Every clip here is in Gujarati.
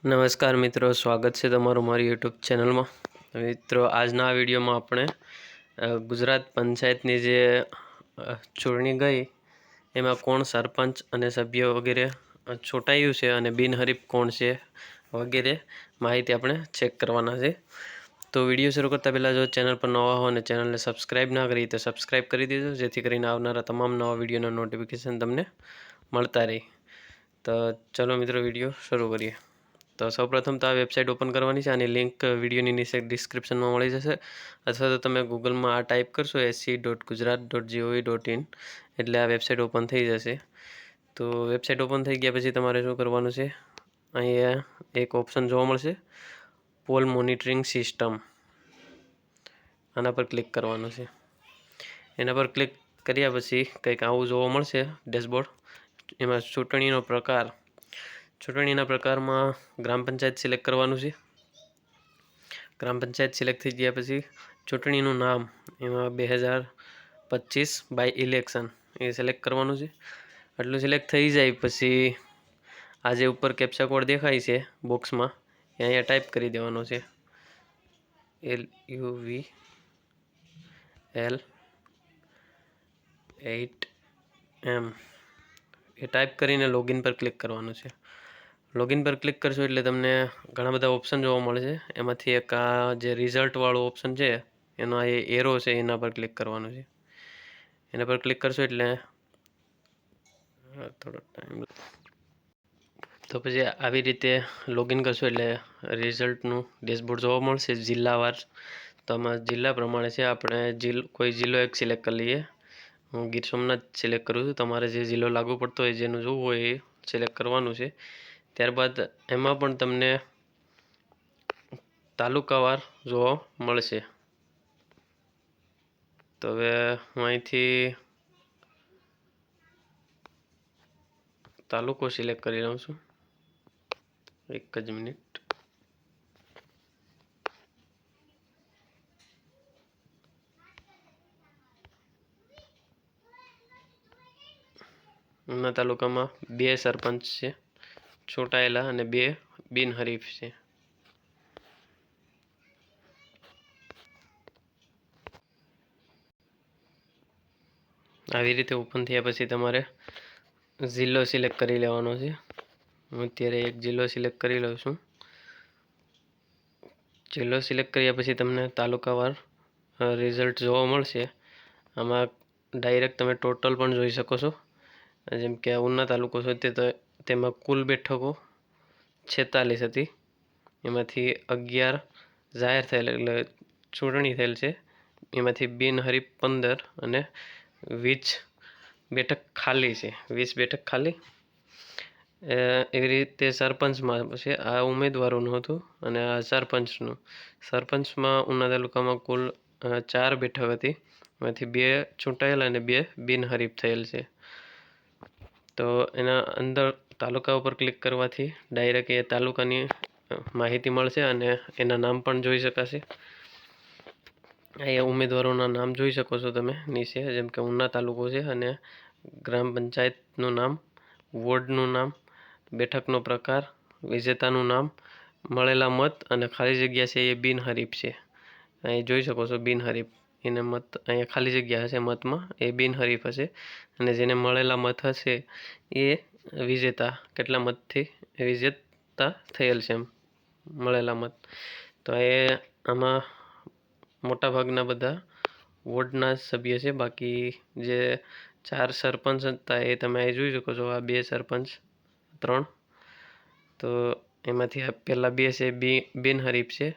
નમસ્કાર મિત્રો, સ્વાગત છે તમારું મારી યુટ્યુબ ચેનલમાં. મિત્રો, આજના આ વિડીયોમાં આપણે ગુજરાત પંચાયતની જે ચૂંટણી ગઈ એમાં કોણ સરપંચ અને સભ્ય વગેરે ચૂંટાયું છે અને બિનહરીફ કોણ છે વગેરે માહિતી આપણે ચેક કરવાના છે. તો વિડીયો શરૂ કરતાં પહેલાં જો ચેનલ પર નવા હો અને ચેનલને સબસ્ક્રાઈબ ના કરી તો સબસ્ક્રાઈબ કરી દેજો, જેથી કરીને આવનારા તમામ નવા વિડીયોના નોટિફિકેશન તમને મળતા રહે. તો ચલો મિત્રો, વિડીયો શરૂ કરીએ. તો સૌપ્રથમ તો આ વેબસાઇટ ઓપન કરવાની છે. આની લિંક વિડીયોની નીચે ડિસ્ક્રિપ્શનમાં મળી જશે, અથવા તો તમે ગૂગલમાં આ ટાઈપ કરશો sc.gujarat.gov.in એટલે આ વેબસાઇટ ઓપન થઈ જશે. તો વેબસાઇટ ઓપન થઈ ગયા પછી તમારે શું કરવાનું છે, અહીંયા એક ઓપ્શન જોવા મળશે, પોલ મોનિટરિંગ સિસ્ટમ. આના પર ક્લિક કરવાનું છે. એના પર ક્લિક કર્યા પછી કંઈક આવું જોવા મળશે ડેશબોર્ડ. એમાં ચૂંટણીના પ્રકારમાં ગ્રામ પંચાયત સિલેક્ટ કરવાનું છે. ગ્રામ પંચાયત સિલેક્ટ થઈ ગયા પછી ચૂંટણીનું નામ, એમાં 2025 બાય ઇલેક્શન એ સિલેક્ટ કરવાનું છે. આટલું સિલેક્ટ થઈ જાય પછી આ જે ઉપર કેપ્ચા કોડ દેખાય છે બોક્સમાં, એ અહીંયા ટાઈપ કરી દેવાનો છે, LUVL8M. એ ટાઈપ કરીને લોગિન પર ક્લિક કરવાનું છે. લોગિન પર ક્લિક કરશો એટલે તમને ઘણા બધા ઓપ્શન જોવા મળે છે. એમાંથી એક આ જે રિઝલ્ટવાળો ઓપ્શન છે, એનો આ એરો છે, એના પર ક્લિક કરવાનું છે. એના પર ક્લિક કરશો એટલે થોડો ટાઈમ, તો પછી આવી રીતે લોગિન કરશો એટલે રિઝલ્ટનું ડેશબોર્ડ જોવા મળશે જિલ્લાવાર. તો આમાં જિલ્લા પ્રમાણે છે, આપણે કોઈ જિલ્લો એક સિલેક્ટ કરી લઈએ. હું ગીર સોમનાથ સિલેક્ટ કરું છું. તમારે જે જિલ્લો લાગુ પડતો હોય, જેનું જોવું હોય એ સિલેક્ટ કરવાનું છે. ત્યારબાદ એમાં પણ તમને તાલુકાવાર જોવા મળશે. તો હવે હું અહીંથી તાલુકો સિલેક્ટ કરી લઉં છું. એક જ મિનિટ. ઉના તાલુકામાં 2 સરપંચ છે ચૂંટાયેલા અને 2 બિનહરીફ છે. આવી રીતે ઓપન થયા પછી તમારે જિલ્લો સિલેક્ટ કરી લેવાનો છે. હું અત્યારે એક જિલ્લો સિલેક્ટ કરી લઉં છું. જિલ્લો સિલેક્ટ કર્યા પછી તમને તાલુકાવાર રિઝલ્ટ જોવા મળશે. આમાં ડાયરેક્ટ તમે ટોટલ પણ જોઈ શકો છો. જેમ કે ઉના તાલુકો છે, તેમાં કુલ બેઠકો 46 હતી. એમાંથી 11 જાહેર થયેલ એટલે ચૂંટણી થયેલ છે. એમાંથી બિનહરીફ 15 અને 20 બેઠક ખાલી છે. 20 બેઠક ખાલી. એવી રીતે સરપંચમાં છે, આ ઉમેદવારોનું હતું અને આ સરપંચનું. સરપંચમાં ઉના તાલુકામાં કુલ 4 બેઠક હતી. એમાંથી 2 ચૂંટાયેલા અને 2 બિનહરીફ થયેલ છે. તો એના અંદર તાલુકા ઉપર ક્લિક કરવાથી ડાયરેક્ટ એ તાલુકાની માહિતી મળશે અને એના નામ પણ જોઈ શકાશે. અહીંયા ઉમેદવારોના નામ જોઈ શકો છો તમે નીચે, જેમ કે ઉના તાલુકો છે અને ગ્રામ પંચાયતનું નામ, વોર્ડનું નામ, બેઠકનો પ્રકાર, વિજેતાનું નામ, મળેલા મત અને ખાલી જગ્યા છે એ બિનહરીફ છે. અહીં જોઈ શકો છો બિનહરીફ, એને મત અહીંયા ખાલી જગ્યા હશે મતમાં, એ બિનહરીફ હશે. અને જેને મળેલા મત હશે એ વિજેતા, કેટલા મતથી વિજેતા થયેલ છે એમ મળેલા મત. તો એ આમાં મોટાભાગના બધા વોર્ડના સભ્ય છે. બાકી જે 4 સરપંચ હતા એ તમે અહીં જોઈ શકો છો. આ 2 સરપંચ, 3. તો એમાંથી આ પહેલાં 2 છે બિનહરીફ છે.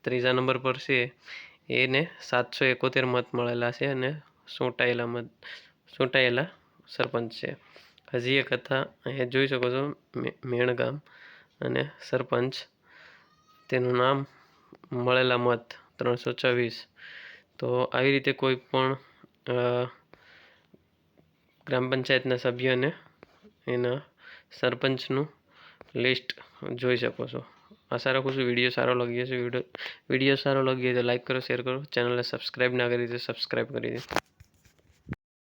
ત્રીજા નંબર પર છે એને 771 મત મળેલા છે અને ચૂંટાયેલા સરપંચ છે. હજી એક હતા અહીંયા જોઈ શકો છો, મેણગામ અને સરપંચ, તેનું નામ, મળેલા મત 324. તો આવી રીતે કોઈ પણ ગ્રામ પંચાયતના સભ્યને એના સરપંચનું લિસ્ટ જોઈ શકો છો. આશા રાખું છું વિડીયો સારો લાગ્યો છે. વિડીયો સારો લાગ્યો તો લાઈક કરો, શેર કરો. ચેનલને સબસ્ક્રાઈબ ના કરી તો સબસ્ક્રાઈબ કરી દો.